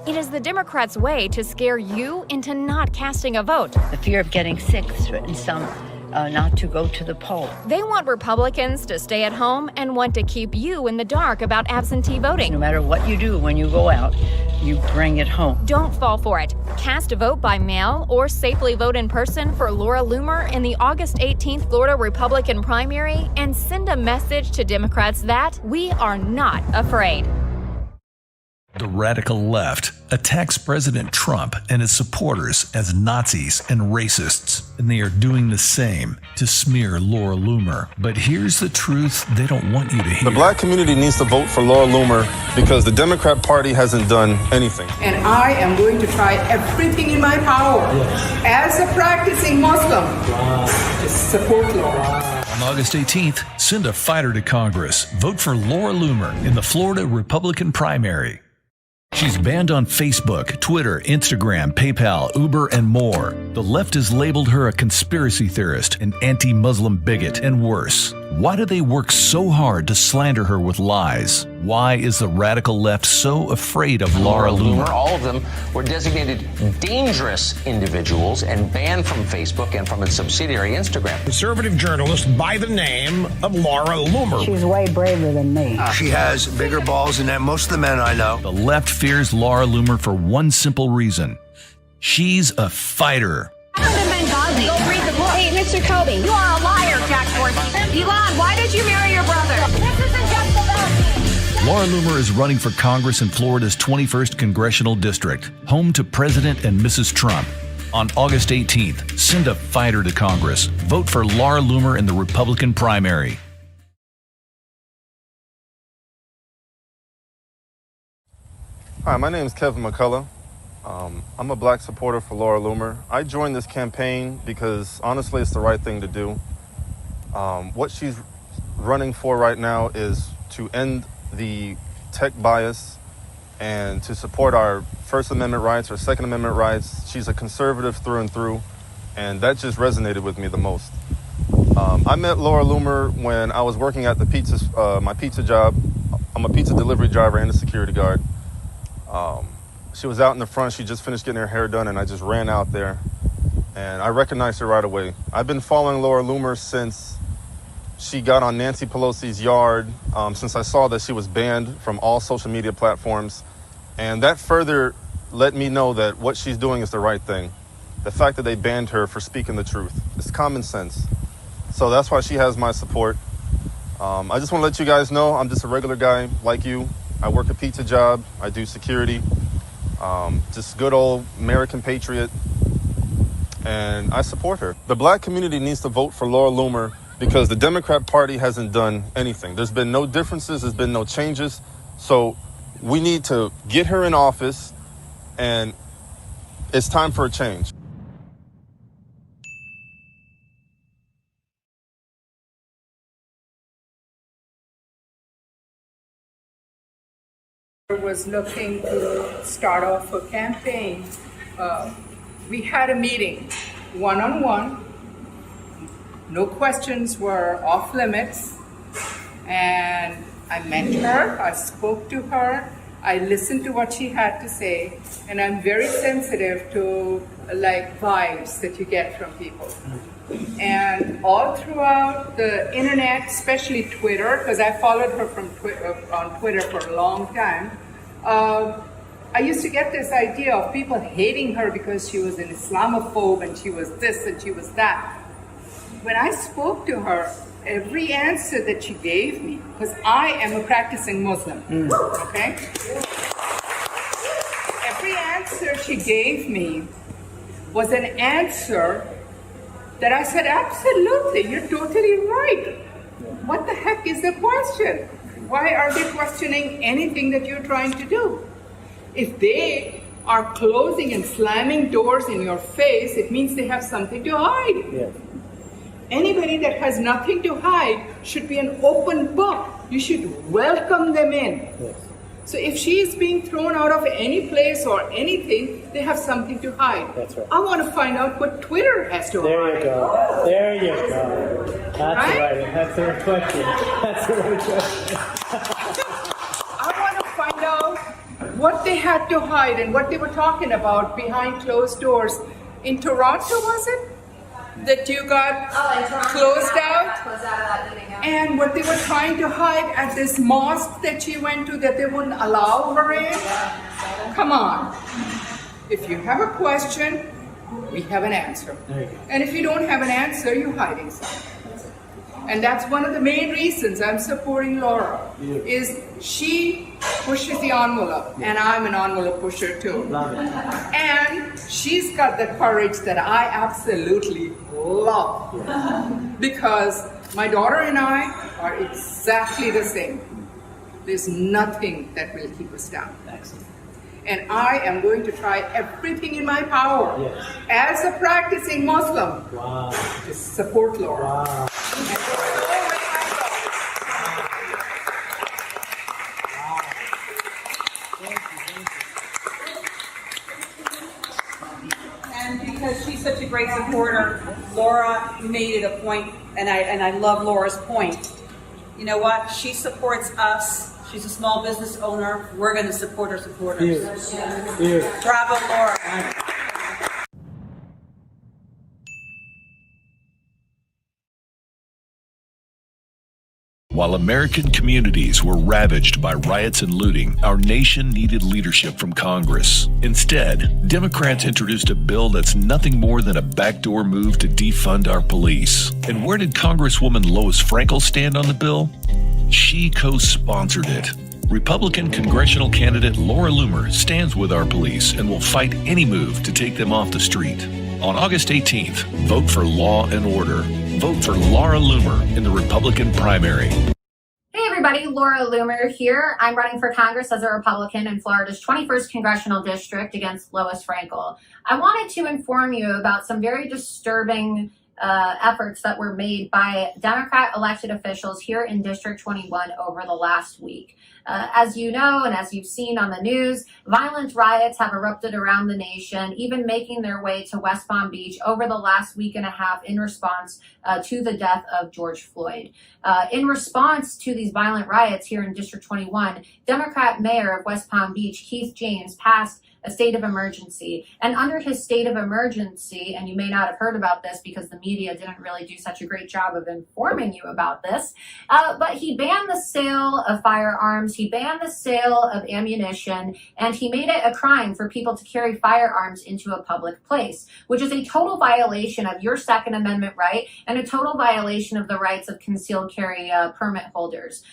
It is the Democrats' way to scare you into not casting a vote. The fear of getting sick threatens some not to go to the poll. They want Republicans to stay at home and want to keep you in the dark about absentee voting. No matter what you do when you go out, you bring it home. Don't fall for it. Cast a vote by mail or safely vote in person for Laura Loomer in the August 18th Florida Republican primary and send a message to Democrats that we are not afraid. The radical left attacks President Trump and his supporters as Nazis and racists, and they are doing the same to smear Laura Loomer. But here's the truth they don't want you to hear. The black community needs to vote for Laura Loomer because the Democrat Party hasn't done anything. And I am going to try everything in my power as a practicing Muslim to support Laura. On August 18th, send a fighter to Congress. Vote for Laura Loomer in the Florida Republican primary. She's banned on Facebook, Twitter, Instagram, PayPal, Uber, and more. The left has labeled her a conspiracy theorist, an anti-Muslim bigot, and worse. Why do they work so hard to slander her with lies? Why is the radical left so afraid of Laura Loomer? All of them were designated dangerous individuals and banned from Facebook and from its subsidiary Instagram. Conservative journalist by the name of Laura Loomer. She's way braver than me. She has bigger balls than most of the men I know. The left fears Laura Loomer for one simple reason. She's a fighter. Hey, Mr. Kobe, you are a liar, Jack Dorsey. Elon, why did you marry your brother? This isn't just about Laura Loomer is running for Congress in Florida's 21st Congressional District, home to President and Mrs. Trump. On August 18th, send a fighter to Congress. Vote for Laura Loomer in the Republican primary. Hi, my name is Kevin McCullough. I'm a black supporter for Laura Loomer. I joined this campaign because, honestly, it's the right thing to do. What she's running for right now is to end the tech bias and to support our First Amendment rights, our Second Amendment rights. She's a conservative through and through, and that just resonated with me the most. I met Laura Loomer when I was working at the my pizza job. I'm a pizza delivery driver and a security guard. She was out in the front. She just finished getting her hair done, and I just ran out there, and I recognized her right away. I've been following Laura Loomer since she got on Nancy Pelosi's yard, since I saw that she was banned from all social media platforms, and that further let me know that what she's doing is the right thing. The fact that they banned her for speaking the truth. It's common sense. So that's why she has my support. I just want to let you guys know I'm just a regular guy like you. I work a pizza job. I do security. Just good old American patriot. And I support her. The black community needs to vote for Laura Loomer because the Democrat Party hasn't done anything. There's been no differences. There's been no changes. So we need to get her in office, and it's time for a change. Was looking to start off a campaign. We had a meeting, one-on-one. No questions were off limits. And I met her, I spoke to her, I listened to what she had to say, and I'm very sensitive to vibes that you get from people. And all throughout the internet, especially Twitter, because I followed her from on Twitter for a long time, I used to get this idea of people hating her because she was an Islamophobe and she was this and she was that. When I spoke to her, every answer that she gave me, because I am a practicing Muslim, okay? Every answer she gave me was an answer that I said, absolutely, you're totally right. What the heck is the question? Why are they questioning anything that you're trying to do? If they are closing and slamming doors in your face, it means they have something to hide. Yes. Anybody that has nothing to hide should be an open book. You should welcome them in. Yes. So if she is being thrown out of any place or anything, they have something to hide. That's right. I want to find out what Twitter has to hide. There you go. There you go. That's right. That's the right question. That's the right question. I want to find out what they had to hide and what they were talking about behind closed doors. In Toronto, was it? That you got closed out? And what they were trying to hide at this mosque that you went to that they wouldn't allow her in? Come on. If you have a question, we have an answer. And if you don't have an answer, you're hiding something. And that's one of the main reasons I'm supporting Laura, is she pushes the envelope, and I'm an envelope pusher too. And she's got the courage that I absolutely love, because my daughter and I are exactly the same. There's nothing that will keep us down. And I am going to try everything in my power as a practicing Muslim to support Laura. And because she's such a great supporter, Laura made it a point, and I love Laura's point. You know what? She supports us. She's a small business owner. We're going to support her supporters. Bravo, Laura. While American communities were ravaged by riots and looting, our nation needed leadership from Congress. Instead, Democrats introduced a bill that's nothing more than a backdoor move to defund our police. And where did Congresswoman Lois Frankel stand on the bill? She co-sponsored it. Republican congressional candidate Laura Loomer stands with our police and will fight any move to take them off the street. On August 18th, vote for law and order. Vote for Laura Loomer in the Republican primary. Hey everybody, Laura Loomer here. I'm running for Congress as a Republican in Florida's 21st Congressional District against Lois Frankel. I wanted to inform you about some very disturbing efforts that were made by Democrat elected officials here in District 21 over the last week. As you know, and as you've seen on the news, violent riots have erupted around the nation, even making their way to West Palm Beach over the last week and a half in response to the death of George Floyd. In response to these violent riots here in District 21, Democrat Mayor of West Palm Beach, Keith James, passed a state of emergency. And under his state of emergency, and you may not have heard about this because the media didn't really do such a great job of informing you about this, but he banned the sale of firearms, he banned the sale of ammunition, and he made it a crime for people to carry firearms into a public place, which is a total violation of your Second Amendment right and a total violation of the rights of concealed carry permit holders.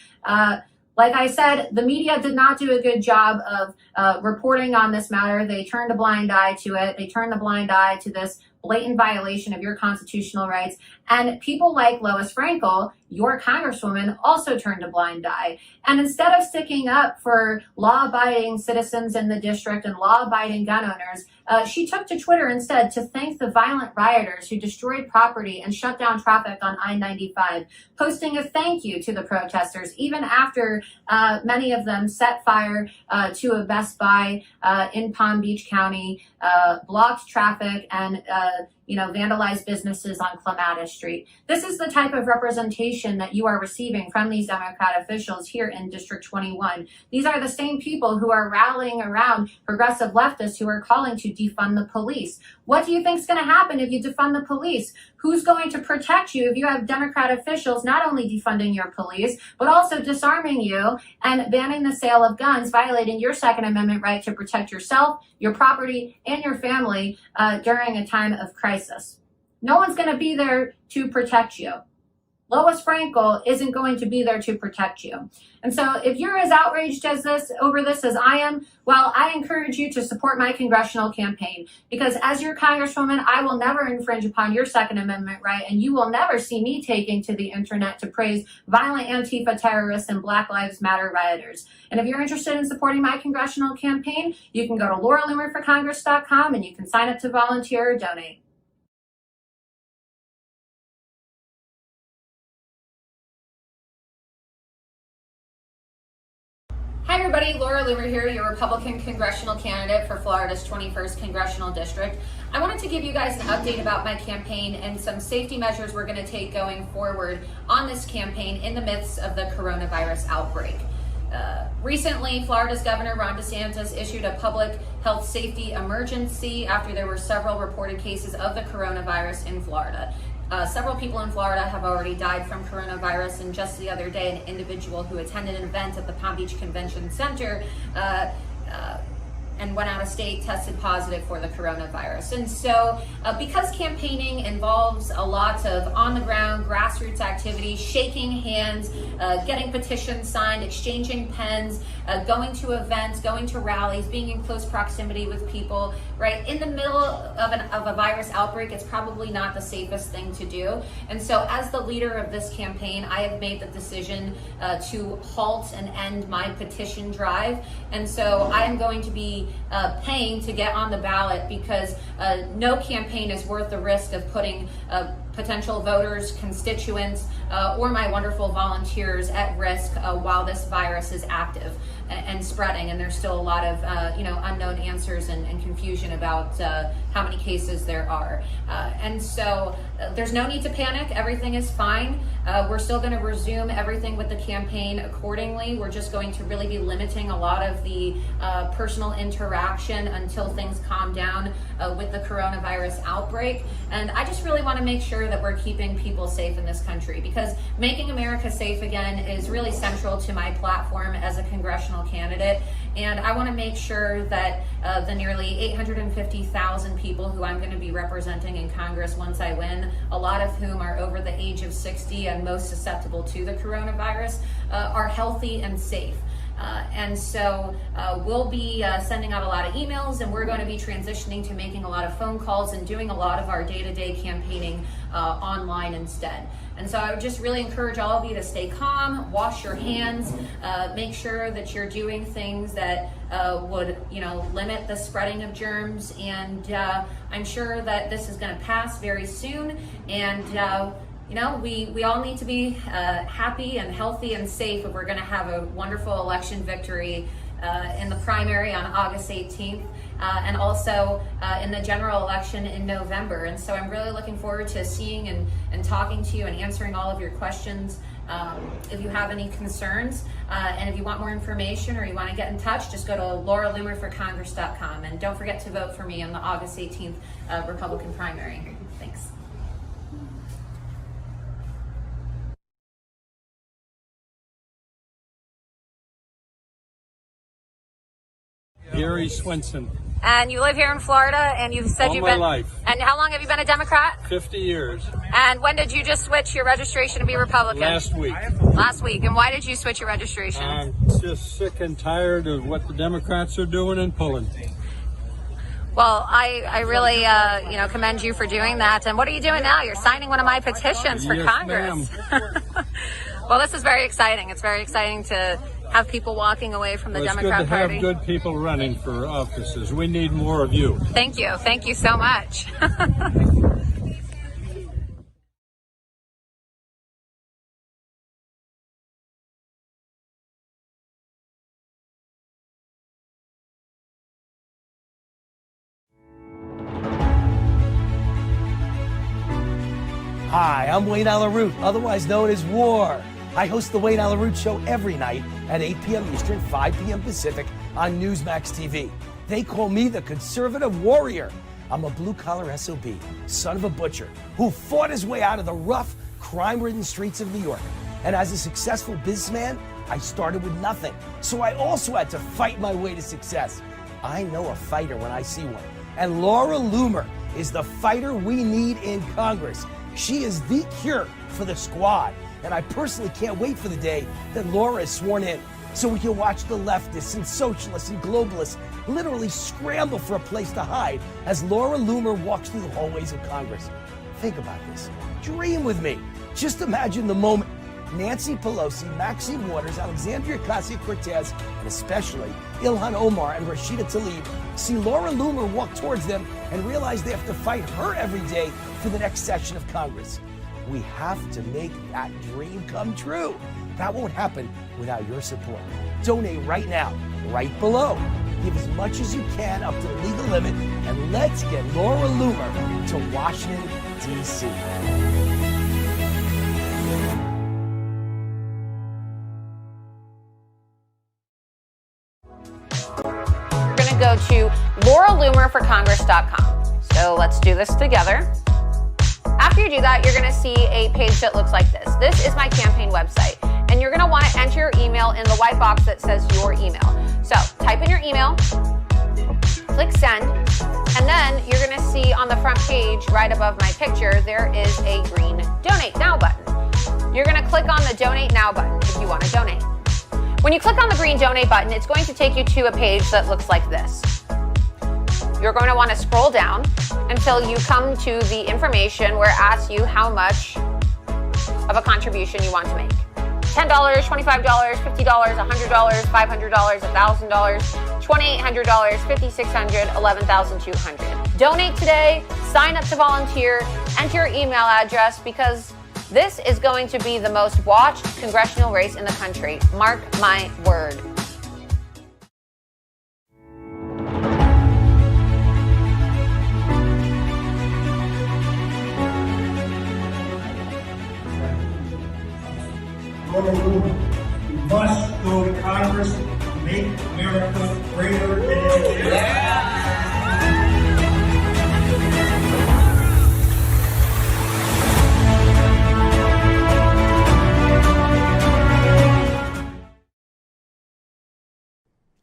Like I said, the media did not do a good job of reporting on this matter. They turned a blind eye to it. They turned a blind eye to this blatant violation of your constitutional rights. And people like Lois Frankel, your congresswoman, also turned a blind eye. And instead of sticking up for law-abiding citizens in the district and law-abiding gun owners, she took to Twitter instead to thank the violent rioters who destroyed property and shut down traffic on I-95, posting a thank you to the protesters, even after many of them set fire to a Best Buy in Palm Beach County, blocked traffic, and vandalized businesses on Clematis Street. This is the type of representation that you are receiving from these Democrat officials here in District 21. These are the same people who are rallying around progressive leftists who are calling to defund the police. What do you think is going to happen if you defund the police? Who's going to protect you if you have Democrat officials not only defunding your police, but also disarming you and banning the sale of guns, violating your Second Amendment right to protect yourself, your property, and your family during a time of crisis? No one's going to be there to protect you. Lois Frankel isn't going to be there to protect you. And so if you're as outraged over this as I am, well, I encourage you to support my congressional campaign, because as your congresswoman, I will never infringe upon your Second Amendment right, and you will never see me taking to the internet to praise violent Antifa terrorists and Black Lives Matter rioters. And if you're interested in supporting my congressional campaign, you can go to lauraloomerforcongress.com and you can sign up to volunteer or donate. Hi everybody, Laura Loomer here, your Republican congressional candidate for Florida's 21st Congressional District. I wanted to give you guys an update about my campaign and some safety measures we're going to take going forward on this campaign in the midst of the coronavirus outbreak. Recently, Florida's Governor Ron DeSantis issued a public health safety emergency after there were several reported cases of the coronavirus in Florida. Several people in Florida have already died from coronavirus, and just the other day, an individual who attended an event at the Palm Beach Convention Center and went out of state tested positive for the coronavirus. And so because campaigning involves a lot of on-the-ground grassroots activity, shaking hands, getting petitions signed, exchanging pens, going to events, going to rallies, being in close proximity with people, right? In the middle of a virus outbreak, it's probably not the safest thing to do. And so as the leader of this campaign, I have made the decision to halt and end my petition drive. And so I am going to be paying to get on the ballot, because no campaign is worth the risk of putting potential voters, constituents, or my wonderful volunteers at risk while this virus is active and spreading. And there's still a lot of unknown answers and confusion about how many cases there are. And so there's no need to panic. Everything is fine. We're still going to resume everything with the campaign accordingly. We're just going to really be limiting a lot of the personal interaction until things calm down with the coronavirus outbreak. And I just really want to make sure that we're keeping people safe in this country, because making America safe again is really central to my platform as a congressional candidate. And I want to make sure that the nearly 850,000 people who I'm going to be representing in Congress once I win, a lot of whom are over the age of 60 and most susceptible to the coronavirus, are healthy and safe. And so we'll be sending out a lot of emails, and we're going to be transitioning to making a lot of phone calls and doing a lot of our day-to-day campaigning online instead. And so I would just really encourage all of you to stay calm, wash your hands, make sure that you're doing things that would, limit the spreading of germs. And I'm sure that this is going to pass very soon. And we all need to be happy and healthy and safe if we're going to have a wonderful election victory in the primary on August 18th, and also in the general election in November. And so I'm really looking forward to seeing and talking to you and answering all of your questions. If you have any concerns, and if you want more information or you want to get in touch, just go to lauraloomerforcongress.com. And don't forget to vote for me in the August 18th Republican primary. Thanks. Gary Swenson. And you live here in Florida, and you've said All you've my been. life. And how long have you been a Democrat? 50 years. And when did you just switch your registration to be Republican? Last week. Last week. And why did you switch your registration? I'm just sick and tired of what the Democrats are doing and pulling. Well, I really commend you for doing that. And what are you doing now? You're signing one of my petitions for Yes, Congress. Well, this is very exciting. It's very exciting to have people walking away from the Democrat Party. It's good to have good people running for offices. We need more of you. Thank you. Thank you so much. Hi, I'm Wayne Allyn Root, otherwise known as War. I host the Wayne Allyn Root Show every night at 8 p.m. Eastern, 5 p.m. Pacific on Newsmax TV. They call me the conservative warrior. I'm a blue-collar SOB, son of a butcher, who fought his way out of the rough, crime-ridden streets of New York. And as a successful businessman, I started with nothing. So I also had to fight my way to success. I know a fighter when I see one. And Laura Loomer is the fighter we need in Congress. She is the cure for the squad. And I personally can't wait for the day that Laura is sworn in, so we can watch the leftists and socialists and globalists literally scramble for a place to hide as Laura Loomer walks through the hallways of Congress. Think about this. Dream with me. Just imagine the moment Nancy Pelosi, Maxine Waters, Alexandria Ocasio-Cortez, and especially Ilhan Omar and Rashida Tlaib see Laura Loomer walk towards them and realize they have to fight her every day for the next session of Congress. We have to make that dream come true. That won't happen without your support. Donate right now, right below. Give as much as you can up to the legal limit, and let's get Laura Loomer to Washington, D.C. LauraLoomerForCongress.com. So let's do this together. After you do that, you're going to see a page that looks like this. This is my campaign website, and you're going to want to enter your email in the white box that says your email. So type in your email, click send, and then you're going to see on the front page right above my picture, there is a green Donate Now button. You're going to click on the Donate Now button if you want to donate. When you click on the green Donate button, it's going to take you to a page that looks like this. You're going to want to scroll down until you come to the information where it asks you how much of a contribution you want to make. $10, $25, $50, $100, $500, $1,000, $2,800, $5,600, $11,200. Donate today, sign up to volunteer, enter your email address because this is going to be the most watched congressional race in the country. Mark my word. We must go to Congress and make America greater than it is.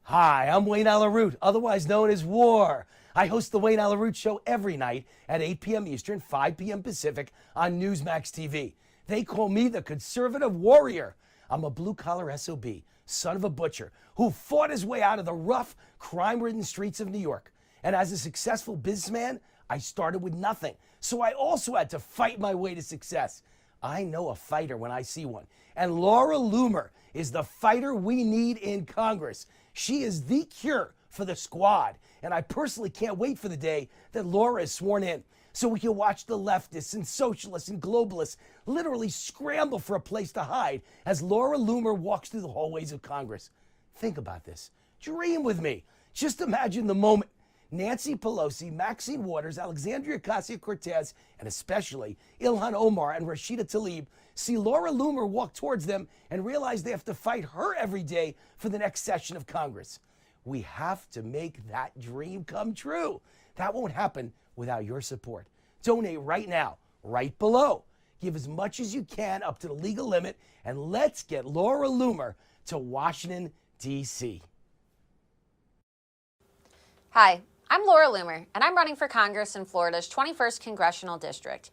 Hi, I'm Wayne Allyn Root, otherwise known as War. I host the Wayne Allyn Root Show every night at 8 p.m. Eastern, 5 p.m. Pacific on Newsmax TV. They call me the conservative warrior. I'm a blue-collar SOB, son of a butcher, who fought his way out of the rough, crime-ridden streets of New York. And as a successful businessman, I started with nothing. So I also had to fight my way to success. I know a fighter when I see one. And Laura Loomer is the fighter we need in Congress. She is the cure for the squad. And I personally can't wait for the day that Laura is sworn in, so we can watch the leftists and socialists and globalists literally scramble for a place to hide as Laura Loomer walks through the hallways of Congress. Think about this. Dream with me. Just imagine the moment Nancy Pelosi, Maxine Waters, Alexandria Ocasio-Cortez, and especially Ilhan Omar and Rashida Tlaib see Laura Loomer walk towards them and realize they have to fight her every day for the next session of Congress. We have to make that dream come true. That won't happen without your support. Donate right now, right below. Give as much as you can up to the legal limit, and let's get Laura Loomer to Washington, D.C. Hi, I'm Laura Loomer, and I'm running for Congress in Florida's 21st Congressional District.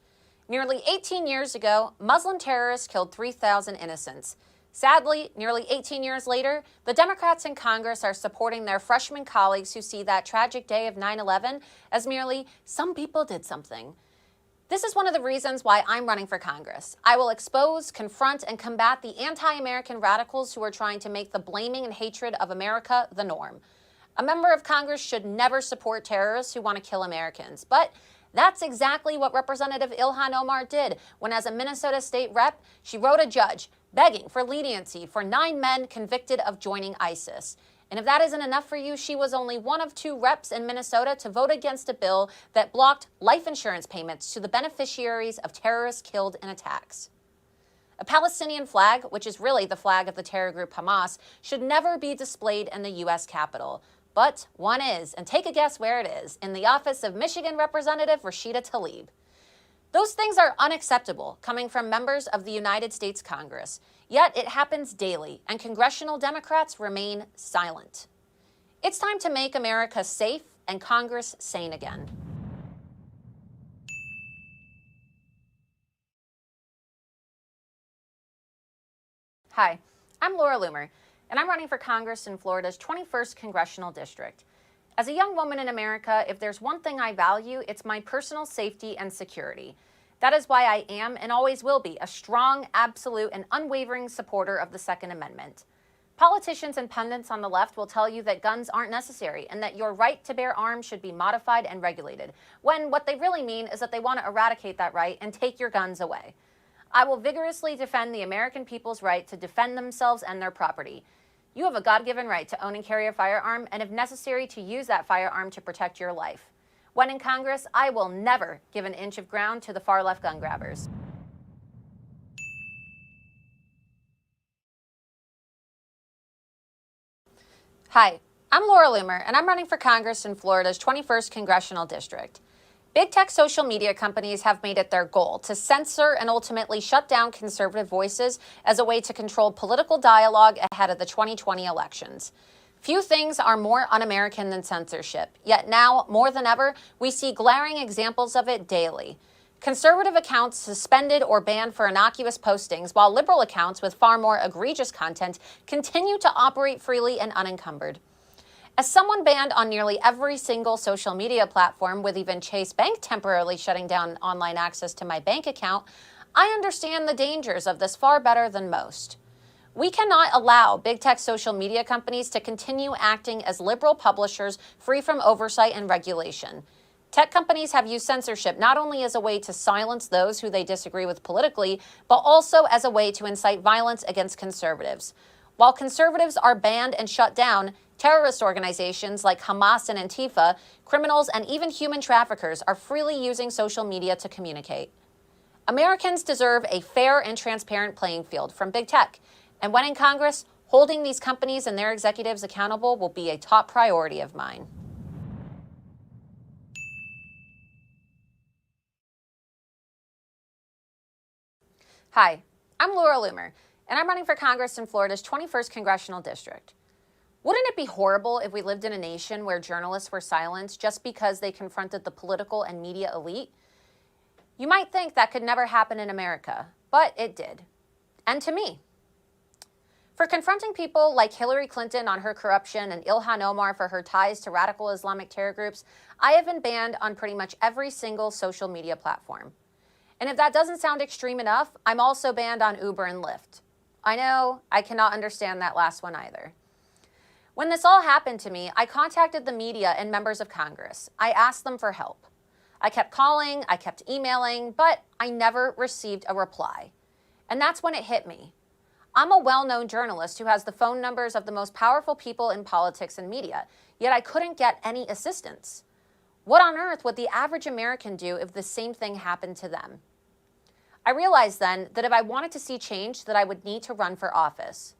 Nearly 18 years ago, Muslim terrorists killed 3,000 innocents. Sadly, nearly 18 years later, the Democrats in Congress are supporting their freshman colleagues who see that tragic day of 9/11 as merely some people did something. This is one of the reasons why I'm running for Congress. I will expose, confront, and combat the anti-American radicals who are trying to make the blaming and hatred of America the norm. A member of Congress should never support terrorists who want to kill Americans, but that's exactly what Representative Ilhan Omar did when, as a Minnesota state rep, she wrote a judge begging for leniency for 9 men convicted of joining ISIS. And if that isn't enough for you, she was only one of 2 reps in Minnesota to vote against a bill that blocked life insurance payments to the beneficiaries of terrorists killed in attacks. A Palestinian flag, which is really the flag of the terror group Hamas, should never be displayed in the U.S. Capitol. But one is, and take a guess where it is, in the office of Michigan Representative Rashida Tlaib. Those things are unacceptable coming from members of the United States Congress, yet it happens daily, and congressional Democrats remain silent. It's time to make America safe and Congress sane again. Hi, I'm Laura Loomer, and I'm running for Congress in Florida's 21st Congressional District. As a young woman in America, if there's one thing I value, it's my personal safety and security. That is why I am and always will be a strong, absolute, and unwavering supporter of the Second Amendment. Politicians and pundits on the left will tell you that guns aren't necessary and that your right to bear arms should be modified and regulated, when what they really mean is that they want to eradicate that right and take your guns away. I will vigorously defend the American people's right to defend themselves and their property. You have a God-given right to own and carry a firearm, and if necessary, to use that firearm to protect your life. When in Congress, I will never give an inch of ground to the far-left gun grabbers. Hi, I'm Laura Loomer, and I'm running for Congress in Florida's 21st Congressional District. Big tech social media companies have made it their goal to censor and ultimately shut down conservative voices as a way to control political dialogue ahead of the 2020 elections. Few things are more un-American than censorship, yet now, more than ever, we see glaring examples of it daily. Conservative accounts suspended or banned for innocuous postings, while liberal accounts with far more egregious content continue to operate freely and unencumbered. As someone banned on nearly every single social media platform, with even Chase Bank temporarily shutting down online access to my bank account, I understand the dangers of this far better than most. We cannot allow big tech social media companies to continue acting as liberal publishers free from oversight and regulation. Tech companies have used censorship not only as a way to silence those who they disagree with politically, but also as a way to incite violence against conservatives. While conservatives are banned and shut down, terrorist organizations like Hamas and Antifa, criminals, and even human traffickers are freely using social media to communicate. Americans deserve a fair and transparent playing field from big tech, and when in Congress, holding these companies and their executives accountable will be a top priority of mine. Hi, I'm Laura Loomer, and I'm running for Congress in Florida's 21st Congressional District. Wouldn't it be horrible if we lived in a nation where journalists were silenced just because they confronted the political and media elite? You might think that could never happen in America, but it did. And to me. For confronting people like Hillary Clinton on her corruption and Ilhan Omar for her ties to radical Islamic terror groups, I have been banned on pretty much every single social media platform. And if that doesn't sound extreme enough, I'm also banned on Uber and Lyft. I know, I cannot understand that last one either. When this all happened to me, I contacted the media and members of Congress. I asked them for help. I kept calling, I kept emailing, but I never received a reply. And that's when it hit me. I'm a well-known journalist who has the phone numbers of the most powerful people in politics and media, yet I couldn't get any assistance. What on earth would the average American do if the same thing happened to them? I realized then that if I wanted to see change, that I would need to run for office.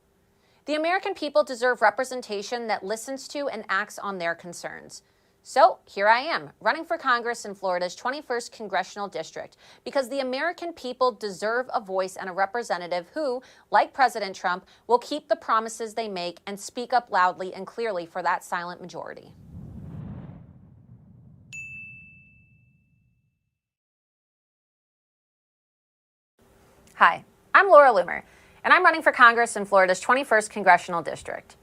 The American people deserve representation that listens to and acts on their concerns. So here I am, running for Congress in Florida's 21st Congressional District, because the American people deserve a voice and a representative who, like President Trump, will keep the promises they make and speak up loudly and clearly for that silent majority. Hi, I'm Laura Loomer, and I'm running for Congress in Florida's 21st Congressional District.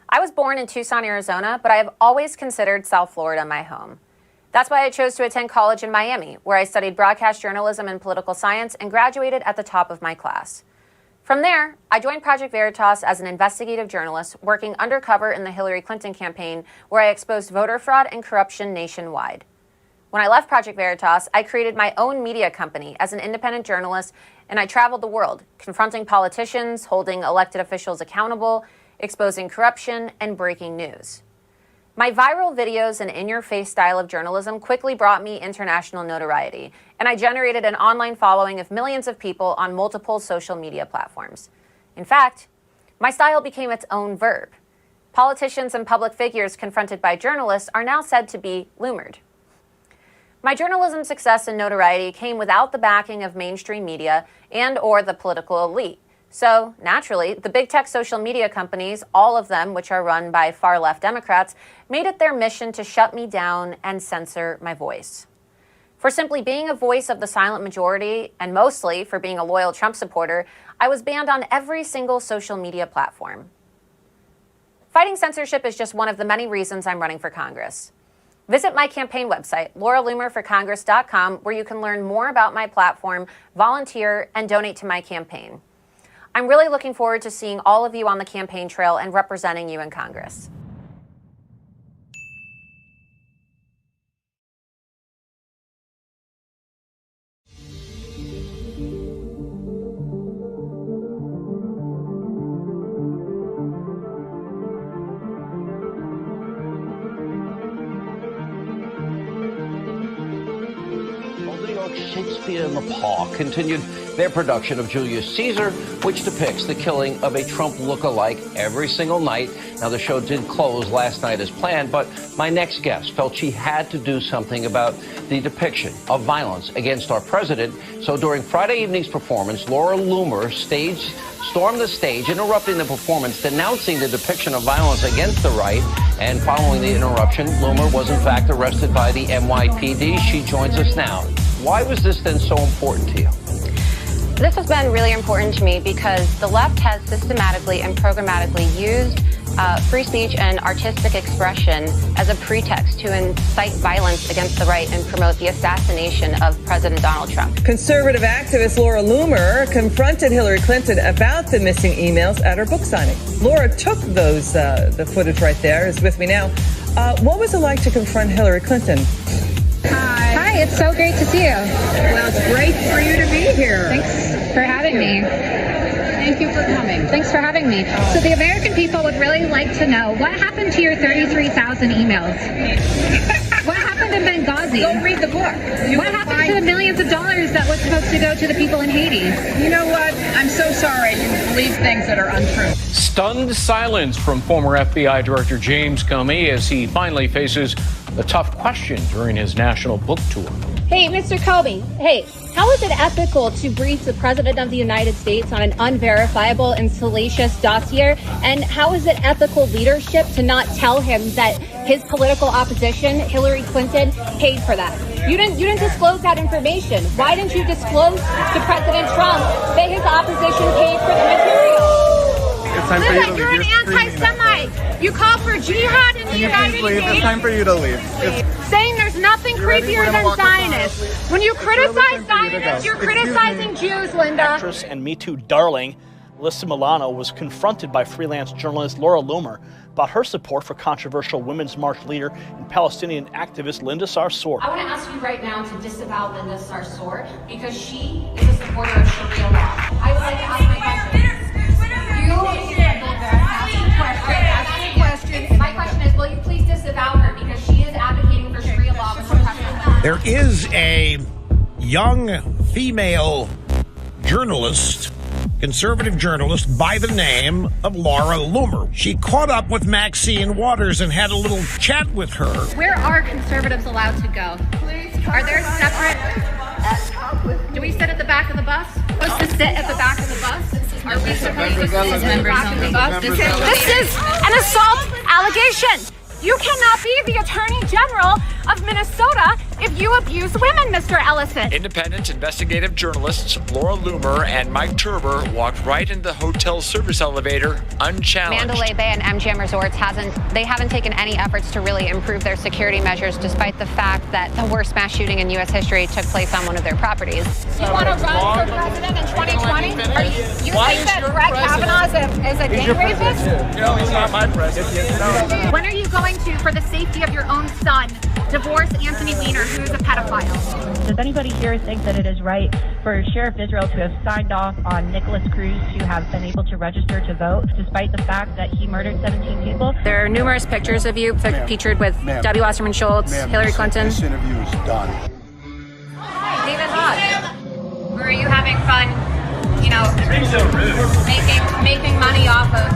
I was born in Tucson, Arizona, but I have always considered South Florida my home. That's why I chose to attend college in Miami, where I studied broadcast journalism and political science and graduated at the top of my class. From there, I joined Project Veritas as an investigative journalist working undercover in the Hillary Clinton campaign, where I exposed voter fraud and corruption nationwide. When I left Project Veritas, I created my own media company as an independent journalist, and I traveled the world, confronting politicians, holding elected officials accountable, exposing corruption, and breaking news. My viral videos and in-your-face style of journalism quickly brought me international notoriety, and I generated an online following of millions of people on multiple social media platforms. In fact, my style became its own verb. Politicians and public figures confronted by journalists are now said to be loomered. My journalism success and notoriety came without the backing of mainstream media and/or the political elite. So, naturally, the big tech social media companies, all of them which are run by far-left Democrats, made it their mission to shut me down and censor my voice. For simply being a voice of the silent majority, and mostly for being a loyal Trump supporter, I was banned on every single social media platform. Fighting censorship is just one of the many reasons I'm running for Congress. Visit my campaign website, lauraloomerforcongress.com, where you can learn more about my platform, volunteer, and donate to my campaign. I'm really looking forward to seeing all of you on the campaign trail and representing you in Congress. network Shakespeare in the Park continued their production of Julius Caesar, which depicts the killing of a Trump lookalike every single night. Now, the show did close last night as planned, but my next guest felt she had to do something about the depiction of violence against our president. So during Friday evening's performance, Laura Loomer stormed the stage, interrupting the performance, denouncing the depiction of violence against the right. And following the interruption, Loomer was in fact arrested by the NYPD. She joins us now. Why was this then so important to you? This has been really important to me because the left has systematically and programmatically used free speech and artistic expression as a pretext to incite violence against the right and promote the assassination of President Donald Trump. Conservative activist Laura Loomer confronted Hillary Clinton about the missing emails at her book signing. Laura took those, the footage right there is with me now. What was it like to confront Hillary Clinton? Hi, it's so great to see you. Well, it's great for you to be here. Thanks for having me. Thank you for coming. Thanks for having me. So the American people would really like to know what happened to your 33,000 emails? What happened in Benghazi? Go read the book. What happened to the millions of dollars that was supposed to go to the people in Haiti? You know what? I'm so sorry you believe things that are untrue. Stunned silence from former FBI Director James Comey as he finally faces a tough question during his national book tour. Hey, Mr. Comey. Hey, how is it ethical to brief the President of the United States on an unverifiable and salacious dossier? And how is it ethical leadership to not tell him that his political opposition, Hillary Clinton, paid for that? You didn't disclose that information. Why didn't you disclose to President Trump that his opposition paid for the material? Listen, you're an anti-Semite. You call for jihad in the United States. It's time for you to leave. Saying there's nothing creepier than Zionists. When you criticize Zionists, you're criticizing Jews, Linda. Actress and Me Too darling Alyssa Milano was confronted by freelance journalist Laura Loomer about her support for controversial Women's March leader and Palestinian activist Linda Sarsour. I want to ask you right now to disavow Linda Sarsour because she is a supporter of Sharia law. I would like to ask my question. My question is, will you please disavow her because she is advocating for Sharia law with her president? There is a young female journalist, conservative journalist by the name of Laura Loomer. She caught up with Maxine Waters and had a little chat with her. Where are conservatives allowed to go? Are there separate? Do we sit at the back of the bus? Supposed to sit at the back of the bus? Are we supposed to sit at the back of the bus? This is an assault allegation. You cannot be the Attorney General of Minnesota if you abuse women, Mr. Ellison. Independent investigative journalists Laura Loomer and Mike Turber walked right into the hotel service elevator unchallenged. Mandalay Bay and MGM Resorts haven't taken any efforts to really improve their security measures, despite the fact that the worst mass shooting in U.S. history took place on one of their properties. You want to run for president in 2020? You think that Brett Kavanaugh is a date rapist? No, he's not my president. When are you going to, for the safety of your own son, divorce Anthony Weiner, who is a pedophile? Does anybody here think that it is right for Sheriff Israel to have signed off on Nicholas Cruz to have been able to register to vote, despite the fact that he murdered 17 people? There are numerous pictures of you featured with Debbie Wasserman Schultz, Hillary Clinton. This interview is done. David Hogg, were you having fun, making money off of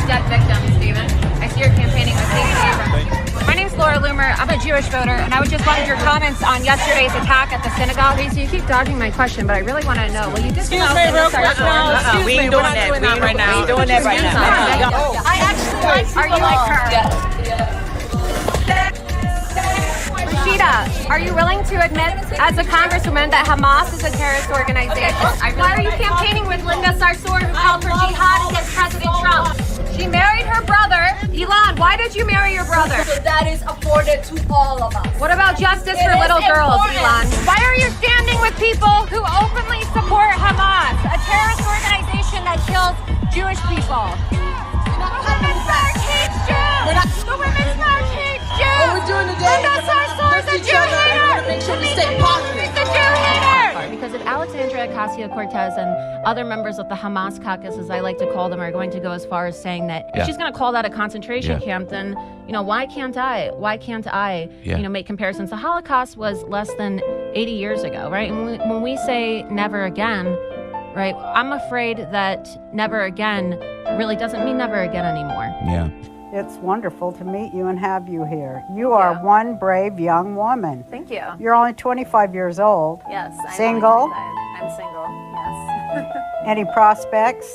dead victims, Stephen? I see you're campaigning with Stacey Abrams. My name's Laura Loomer. I'm a Jewish voter, and I would just wanted your comments on yesterday's attack at the synagogue. So you keep dodging my question, but I really want to know. Will you just Excuse me, real quick. No, we ain't doing that. We're not doing that right now. We're doing that right now. I actually like people. Are you like her? Rashida, are you willing to admit, as a congresswoman, that Hamas is a terrorist organization? Why are you campaigning with Linda Sarsour, who called for jihad against President Trump? She married her brother. Elon, why did you marry your brother? So that is afforded to all of us. What about justice for little girls, Elon? Why are you standing with people who openly support Hamas, a terrorist organization that kills Jewish people? The Women's March hates Jews! The Women's March hates Jews! What we're doing today Linda Sarsour is a Jew hater! Make sure we stay positive. She's a Jew hater! Because if our Alexandria Ocasio-Cortez and other members of the Hamas caucus, as I like to call them, are going to go as far as saying that if she's going to call that a concentration camp, then, why can't I? Why can't I, make comparisons? The Holocaust was less than 80 years ago, right? And when we say never again, right, I'm afraid that never again really doesn't mean never again anymore. Yeah. It's wonderful to meet you and have you here. You are one brave young woman. Thank you. You're only 25 years old. Yes. Single? I'm single, yes. Any prospects?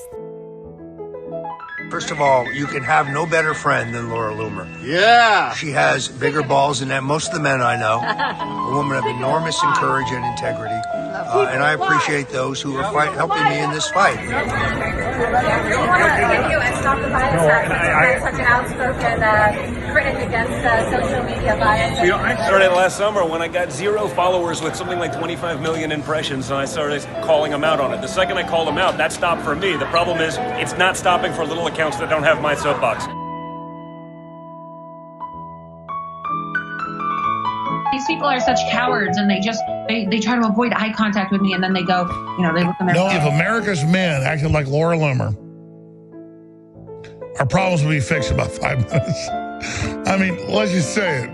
First of all, you can have no better friend than Laura Loomer. Yeah. She has bigger balls than most of the men I know. A woman of enormous courage and integrity. And I appreciate those who are helping me in this fight. I want to thank you and stop the bias act. Such an outspoken critic against social media bias. I started last summer when I got 0 followers with something like 25 million impressions, and I started calling them out on it. The second I called them out, that stopped for me. The problem is it's not stopping for little accounts that don't have my soapbox. These people are such cowards, and they try to avoid eye contact with me, and then they go, they look at me. No, if America's men acted like Laura Loomer, our problems will be fixed in about 5 minutes. I mean, let's just say it.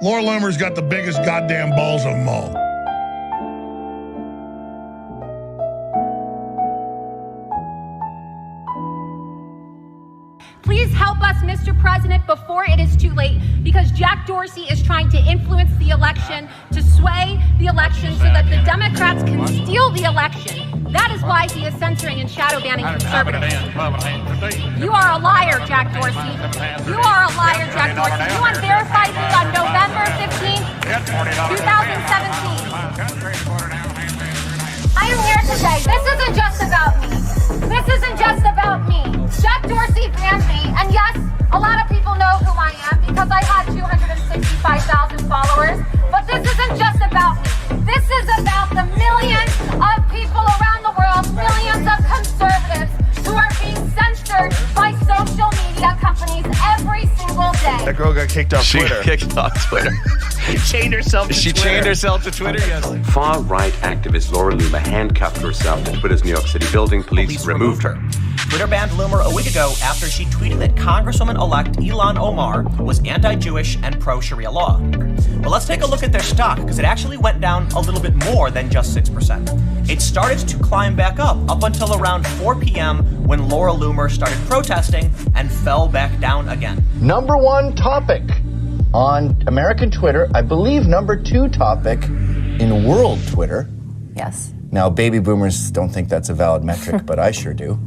Laura Loomer's got the biggest goddamn balls of them all. Please help us, Mr. President, before it is too late, because Jack Dorsey is trying to influence the election, to sway the election so that the Democrats can steal the election. That is why he is censoring and shadow banning conservatives. You are a liar, Jack Dorsey. You are a liar, Jack Dorsey. You unverified me on November 15th, 2017. I am here to say, this isn't just about me. This isn't just about me. Jack Dorsey banned me, and yes, a lot of people know who I am because I had 265,000 followers, but this isn't just about me. This is about the millions of people around the world, millions of conservatives who are being censored by social media companies every single day. That girl got kicked off Twitter. She kicked off Twitter. She chained herself to Twitter. She chained herself to Twitter, yes. Far-right activist Laura Loomer handcuffed herself to Twitter's New York City building. Police removed her. Twitter banned Loomer a week ago after she tweeted that Congresswoman-elect Ilhan Omar was anti-Jewish and pro-Sharia law. But let's take a look at their stock, because it actually went down a little bit more than just 6%. It started to climb back up until around 4 p.m. when Laura Loomer started protesting and fell back down again. Number 1 topic on American Twitter, I believe number 2 topic in world Twitter. Yes. Now, baby boomers don't think that's a valid metric, but I sure do.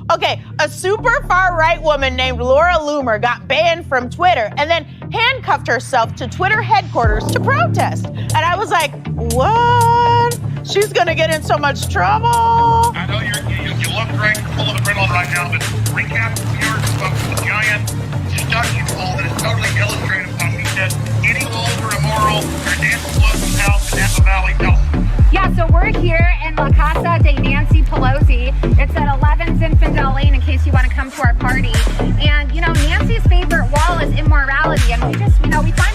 Okay, a super far-right woman named Laura Loomer got banned from Twitter and then handcuffed herself to Twitter headquarters to protest. And I was like, what? She's gonna get in so much trouble. I know you look great, you're full of adrenaline right now, but recap your spoke to a giant deduction poll that is totally illustrative of he said any vulgar, immoral, or Nancy Pelosi's house in Napa Valley, no. Yeah, so we're here in La Casa de Nancy Pelosi. It's at 11 Zinfandel Lane in case you want to come to our party. And, Nancy's favorite wall is immorality. And we find